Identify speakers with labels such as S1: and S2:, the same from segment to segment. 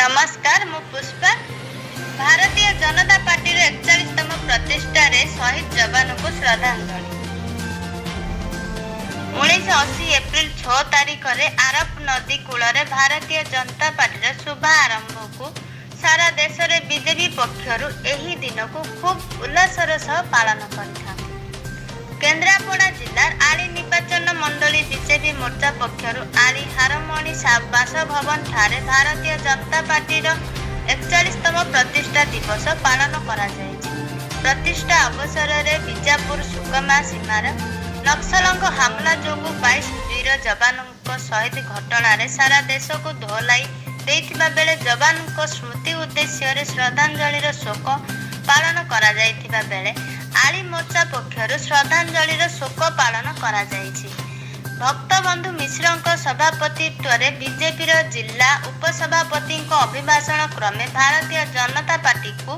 S1: नमस्कार, मु पुष्पा। भारतीय जनता पार्टी 41तम प्रतिष्ठा रे शहीद जवान को श्रद्धांजलि। 1980 एप्रिल 6 तारिख रे आरप नदी कूल रे भारतीय जनता पार्टी शुभारंभ को सारा देश रे बीजेपी पक्षरु एही दिन को खूब उल्लासर सह पालन करथा। केन्द्रापड़ा जिला आली निर्वाचन मंडली बीजेपी मोर्चा पक्षरु आली हारमणी बासभवन ठारे भारतीय जनता पार्टी 41तम प्रतिष्ठा दिवस पालन करा जायछि। प्रतिष्ठा अवसर रे बीजापुर सुकमा सीमार नक्सलंक हमला जोगु 22 वीर जवानों शहीद घटना रे सारा देश को धोलाई देइथिबा बेले जवानों स्मृति उद्देश्य रे श्रद्धांजलि शोक पालन करा जायथिबा बेले आली मोर्चा पक्षरु श्रद्धांजलि शोक पालन करा जायछि। भक्तबंधु मिश्रଙ୍କ सभापतित्वरे बीजेपी जिला उपसभापति अभिभाषण क्रमे भारतीय जनता पार्टी को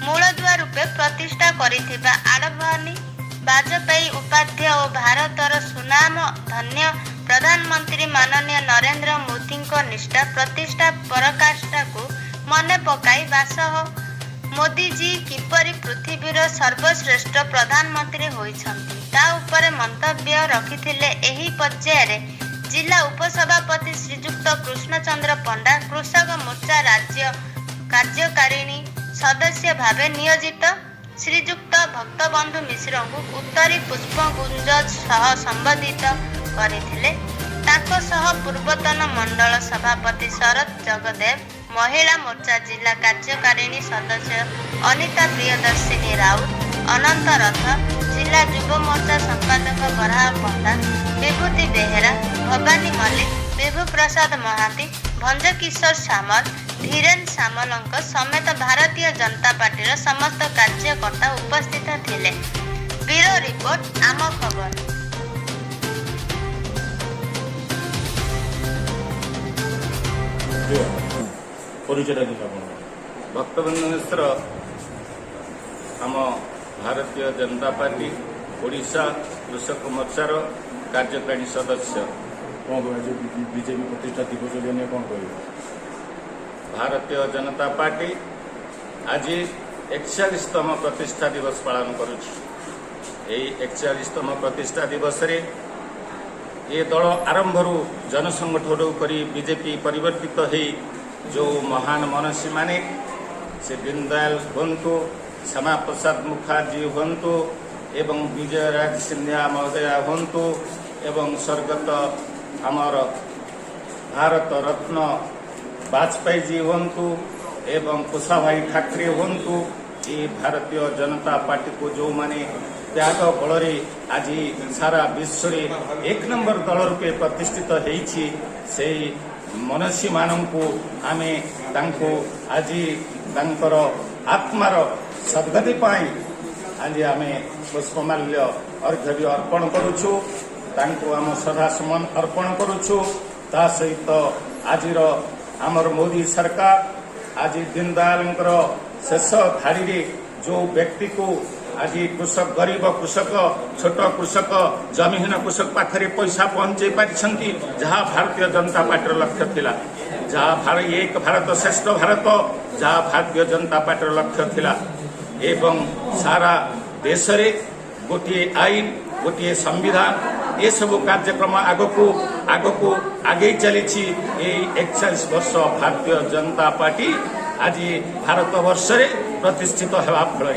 S1: मूलदुआ रूपे प्रतिष्ठा करिथिबा आडवाणी वाजपेयी उपाध्याय और भारतर सुनाम धन्य प्रधानमंत्री माननीय नरेंद्र मोदी निष्ठा प्रतिष्ठा पराकाष्ठा को मने पकाई बासह मोदी जी किपरि पृथ्वीर सर्वश्रेष्ठ प्रधानमंत्री होइछन्ति ता उपरे मंतव्य रखिथिले। एही पर्याय रे जिला उपसभापति श्रीजुक्त कृष्णचंद्र पंडा कृषक मोर्चा राज्य कार्यकारिणी सदस्य भावे नियोजित श्रीजुक्त भक्तबंधु मिश्र को उत्तरी पुष्पगुंज सह संबोधित करथिले। ताको सह पूर्वतन मंडल सभापति शरद जगदेव, महिला मोर्चा जिला कार्यकारिणी सदस्य अनिता प्रियदर्शिनी राउत, अनंत रथ, जिला युव मोर्चा संपादक बराह पंडा, विभूति बेहेरा, भवानी मल्लिक, विभु प्रसाद महांती, भंजकिशोर सामल, धीरेन सामलंक समेत भारतीय जनता पार्टी समस्त कार्यकर्ता उपस्थित थिले। ब्यूरो रिपोर्ट आम खबर।
S2: भक्तबंधु मिश्र आम भारतीय जनता पार्टी ओडिशा कृषक मोर्चार कार्यकारिणी सदस्य।
S3: बीजेपी प्रतिष्ठा दिवस कौन कह
S2: भारतीय जनता पार्टी आज 41तम प्रतिष्ठा दिवस पालन करुछि। 41तम प्रतिष्ठा दिवस रे ये दल आरंभरू जनसंगठन करी बीजेपी परिवर्तित हो जो महान मनसी माने से दीनदयाल हूँ, श्यामा प्रसाद मुखर्जी हूँ, एवं विजयराज सिंधिया महोदया हूँ, एवं स्वर्गत आमर भारत रत्न वाजपेयी जी हूँ, एवं कुशाभाई ठाकरे हूँ। ये भारतीय जनता पार्टी को जो माने त्याग बल आज सारा विश्व रे 1 नंबर दल रूपे प्रतिष्ठित होइछि से मनसी मानू आमे तांको आज तांकर आत्मार सद्गति पाई आज आमे पुष्पमाल्य अर्घ्य भी अर्पण करुछु, तांको आम श्रद्धा सुमन अर्पण करुछु। ता सहित आज आमर मोदी सरकार आज दीनदयालंकर शेष धाड़ी रे जो व्यक्ति को आज कृषक गरीब कृषक छोट कृषक जमीन कृषक पाखरे पैसा पहुंचे पारिछंती, जहाँ भारतीय जनता पार्टी लक्ष्य थिला, जहाँ एक भारत श्रेष्ठ भारत जहाँ भारतीय जनता पार्टी लक्ष्य थिला। एवं सारा देश रे गोटे आईन गोटे संविधान ये सब कार्यक्रम आगको आगे चली 41 वर्ष भारतीय जनता पार्टी आज भारत वर्ष रे प्रतिष्ठित हेबा फल